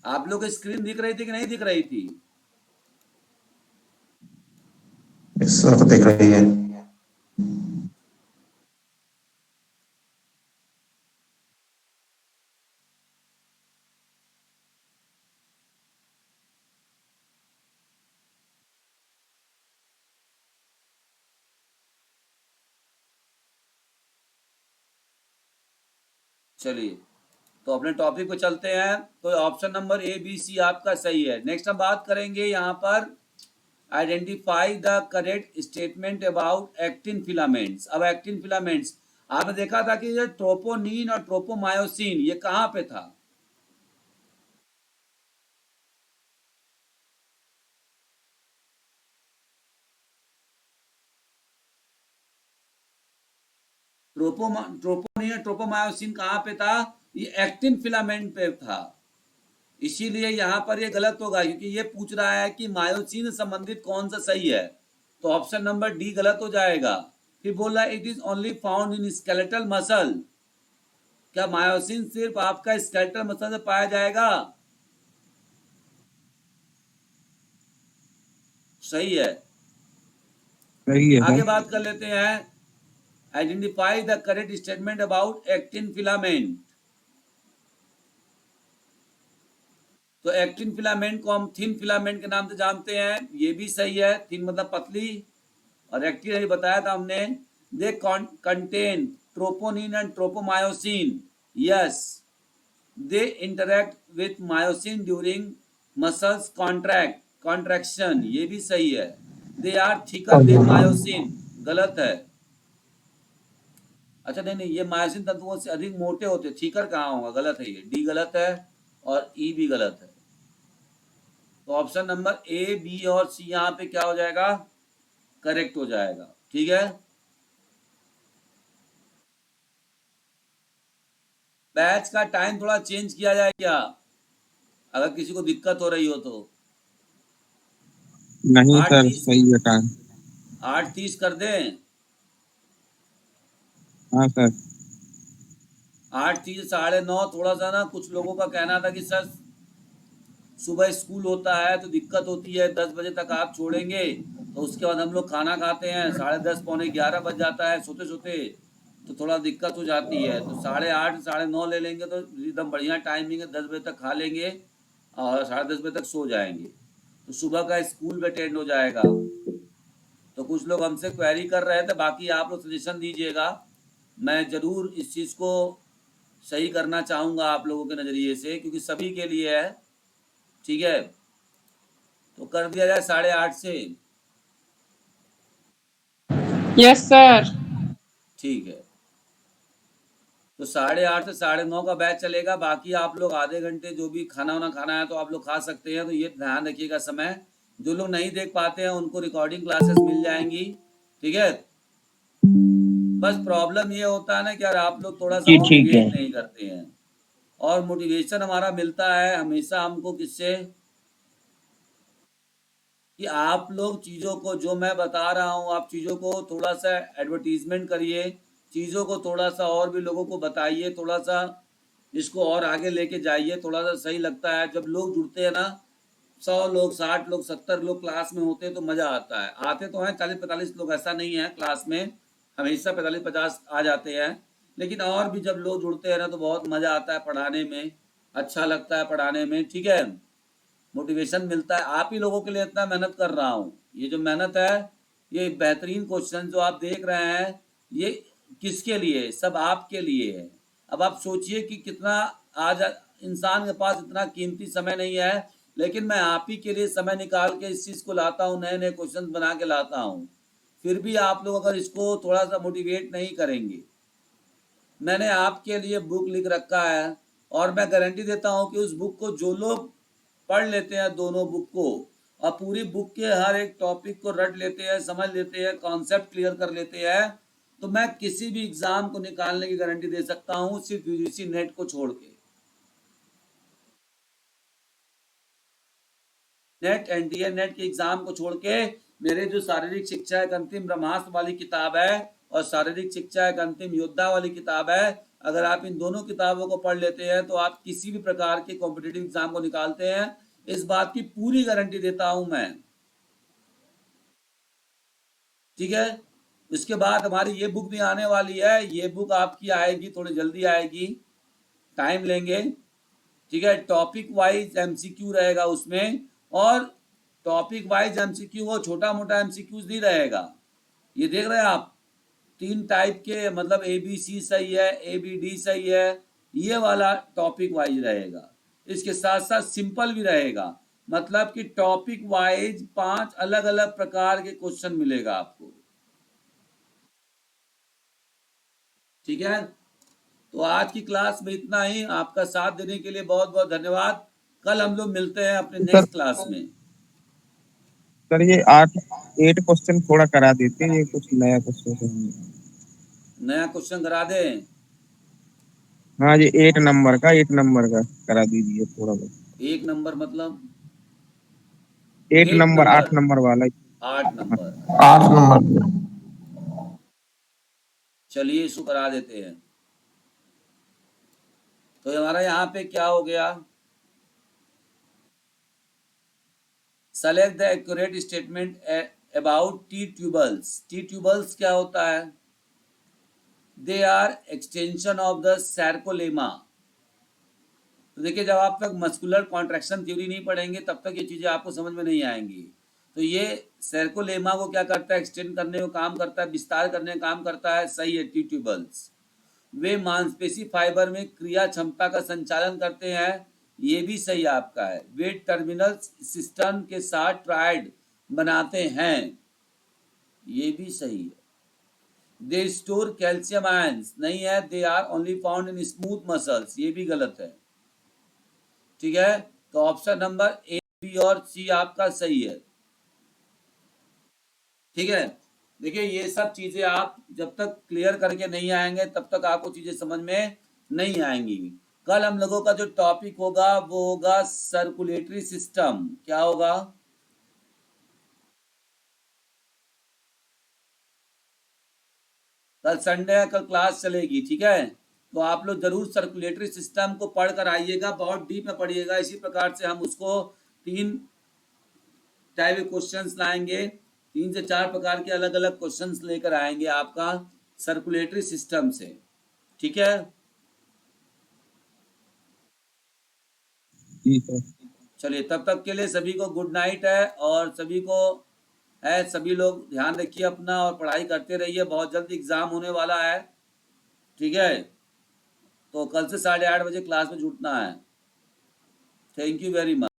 आप लोग की स्क्रीन दिख रही थी कि नहीं दिख रही थी? इस वक्त दिख रही है। चलिए, तो अपने टॉपिक पे चलते हैं। तो option number A B C आपका सही है। नेक्स्ट हम बात करेंगे यहाँ पर identify the correct statement about actin filaments. अब एक्टिन फिलामेंट्स आपने देखा था कि ये ट्रोपोनिन और ट्रोपोमायोसिन ये कहाँ पे था? ट्रोपोनिन और ट्रोपोमायोसिन कहाँ पे था? ये एक्टिन फिलामेंट पे था। इसीलिए यहाँ पर ये गलत होगा, क्योंकि ये पूछ रहा है कि मायोसिन से संबंधित कौन सा सही है। तो ऑप्शन नंबर डी गलत हो जाएगा। फिर बोल रहा है it is only found in skeletal muscle. क्या मायोसिन सिर्फ आपका स्केलेटल मसल से पाया जाएगा? सही है। आगे बात कर लेते हैं। Identify the correct statement about actin filament. तो एक्टिन फिलामेंट को हम थिन फिलामेंट के नाम से जानते हैं, ये भी सही है। थिन मतलब पतली, और एक्टिन अभी बताया था हमने। They contain troponin and tropomyosin. Yes, they interact with myosin during muscles contraction, ये भी सही है। They are thicker than myosin, गलत है। अच्छा नहीं, ये मायोसिन तंतुओं से अधिक मोटे होते, थिकर कहाँ होगा? गलत है, ये डी गलत है और ई भी गलत है। तो ऑप्शन नंबर ए बी और सी यहाँ पे क्या हो जाएगा? करेक्ट हो जाएगा। ठीक है, बैच का टाइम थोड़ा चेंज किया जाए क्या, अगर किसी को दिक्कत हो रही हो तो? नहीं सर, सही है टाइम। 8:30 कर दें? हाँ सर। 8:30 9:30। थोड़ा सा ना, कुछ लोगों का कहना था कि सर सुबह स्कूल होता है तो दिक्कत होती है, 10 बजे तक आप छोड़ेंगे तो उसके बाद हम लोग खाना खाते हैं, 10:30 पौने 11 बज जाता है सोते सोते, तो थोड़ा दिक्कत हो जाती है। तो 8:30 9:30 ले लेंगे तो एकदम बढ़िया टाइमिंग है, 10 बजे तक खा लेंगे और 10:30 बजे तक सो जाएंगे, तो सुबह का स्कूल भी अटेंड हो जाएगा। तो कुछ लोग हमसे क्वेरी कर रहे थे, बाकी आप लोग सजेशन दीजिएगा। मैं ज़रूर इस चीज़ को सही करना चाहूँगा आप लोगों के नज़रिए से, क्योंकि सभी के लिए है। ठीक है, तो कर दिया जाए 8:30 से। Yes sir. ठीक है, तो 8:30 से 9:30 का बैच चलेगा। बाकी आप लोग आधे घंटे जो भी खाना वाना खाना है तो आप लोग खा सकते हैं। तो ये ध्यान रखिएगा समय। जो लोग नहीं देख पाते हैं उनको रिकॉर्डिंग क्लासेस मिल जाएंगी। ठीक है, बस प्रॉब्लम ये होता है ना कि यार आप लोग थोड़ा सा जी, ठीक है। मोटिवेट नहीं करते हैं, और मोटिवेशन हमारा मिलता है हमेशा हमको किससे, कि आप लोग चीज़ों को, जो मैं बता रहा हूँ, आप चीज़ों को थोड़ा सा एडवर्टीजमेंट करिए, चीज़ों को थोड़ा सा और भी लोगों को बताइए, थोड़ा सा इसको और आगे लेके जाइए, थोड़ा सा सही लगता है जब लोग जुड़ते हैं ना, 100 लोग, 60 लोग, 70 लोग क्लास में होते हैं तो मज़ा आता है। आते तो हैं 40-45 लोग, ऐसा नहीं है क्लास में हमेशा 45-50 आ जाते हैं, लेकिन और भी जब लोग जुड़ते हैं ना तो बहुत मज़ा आता है पढ़ाने में, अच्छा लगता है पढ़ाने में, ठीक है, मोटिवेशन मिलता है। आप ही लोगों के लिए इतना मेहनत कर रहा हूँ, ये जो मेहनत है, ये बेहतरीन क्वेश्चन जो आप देख रहे हैं, ये किसके लिए, सब आपके लिए है। अब आप सोचिए कि कितना, आज इंसान के पास इतना कीमती समय नहीं है, लेकिन मैं आप ही के लिए समय निकाल के इस चीज़ को लाता हूँ, नए नए क्वेश्चन बना के लाता हूँ, फिर भी आप लोग अगर इसको थोड़ा सा मोटिवेट नहीं करेंगे। मैंने आपके लिए बुक लिख रखा है, और मैं गारंटी देता हूँ कि उस बुक को जो लोग पढ़ लेते हैं, दोनों बुक को, और पूरी बुक के हर एक टॉपिक को रट लेते हैं, समझ लेते हैं, कॉन्सेप्ट क्लियर कर लेते हैं, तो मैं किसी भी एग्जाम को निकालने की गारंटी दे सकता हूँ, सिर्फ यूजीसी नेट को छोड़ के। नेट, एनडीए नेट के एग्जाम को छोड़ के, मेरे जो शारीरिक शिक्षा एक अंतिम ब्रह्मास्त्र वाली किताब है, और शारीरिक शिक्षा एक अंतिम योद्धा वाली किताब है, अगर आप इन दोनों किताबों को पढ़ लेते हैं तो आप किसी भी प्रकार के कॉम्पिटिटिव एग्जाम को निकालते हैं, इस बात की पूरी गारंटी देता हूं मैं, ठीक है। इसके बाद हमारी ये बुक भी आने वाली है, ये बुक आपकी आएगी, थोड़ी जल्दी आएगी, टाइम लेंगे, ठीक है। टॉपिक वाइज एमसीक्यू रहेगा उसमें, और टॉपिक वाइज एमसीक्यू वो छोटा मोटा एमसीक्यूज नहीं रहेगा, ये देख रहे हैं आप, 3 टाइप के, मतलब ABC सही है, ABD सही है, ये वाला टॉपिक वाइज रहेगा। इसके साथ साथ सिंपल भी रहेगा, मतलब कि टॉपिक वाइज 5 अलग अलग प्रकार के क्वेश्चन मिलेगा आपको, ठीक है। तो आज की क्लास में इतना ही, आपका साथ देने के लिए बहुत बहुत धन्यवाद। कल हम लोग मिलते हैं अपने नेक्स्ट क्लास में। सर ये 8 क्वेश्चन थोड़ा करा देते हैं, ये कुछ नया क्वेश्चन। नया क्वेश्चन करा दें? हाँ ये 8 नंबर का करा दीजिए थोड़ा बहुत। 1 नंबर मतलब 8 नंबर 8 नंबर वाला। 8 नंबर, 8 नंबर। चलिए इसको करा देते हैं। तो हमारा यहाँ पे क्या हो गया, select the accurate statement about T tubules. T tubules क्या होता है? They are extension of the sarcolemma. तो देखिए, जब आप तक मस्कुलर कॉन्ट्रैक्शन थ्योरी नहीं पढ़ेंगे तब तक ये चीज़ें आपको समझ में नहीं आएंगी। तो ये सैर्कोलेमा को क्या करता है, एक्सटेंड करने का काम करता है, विस्तार करने का काम करता है, सही है। टी ट्यूबल्स वे मांसपेशी फाइबर में क्रिया क्षमता का संचालन करते हैं, ये भी सही आपका है। वे टर्मिनल सिस्टम के साथ ट्राइड बनाते हैं, ये भी सही है। दे स्टोर कैल्शियम आयंस, नहीं है, they are only found in smooth muscles, ये भी गलत है, ठीक है। तो ऑप्शन नंबर ए, बी और सी आपका सही है, ठीक है। देखिए, ये सब चीजें आप जब तक क्लियर करके नहीं आएंगे तब तक आपको चीजें समझ में नहीं आएंगी। कल हम लोगों का जो टॉपिक होगा वो होगा सर्कुलेटरी सिस्टम। क्या होगा? कल संडे है, कल क्लास चलेगी, ठीक है। तो आप लोग जरूर सर्कुलेटरी सिस्टम को पढ़ कर आइएगा, बहुत डीप में पढ़िएगा। इसी प्रकार से हम उसको 3 टाइप के क्वेश्चंस लाएंगे, 3 से 4 प्रकार के अलग अलग क्वेश्चंस लेकर आएंगे आपका सर्कुलेटरी सिस्टम से, ठीक है। चलिए, तब तक के लिए सभी को गुड नाइट है, और सभी को है, सभी लोग ध्यान रखिए अपना और पढ़ाई करते रहिए, बहुत जल्द एग्जाम होने वाला है, ठीक है। तो कल से 8:30 बजे क्लास में जुटना है। Thank you very much.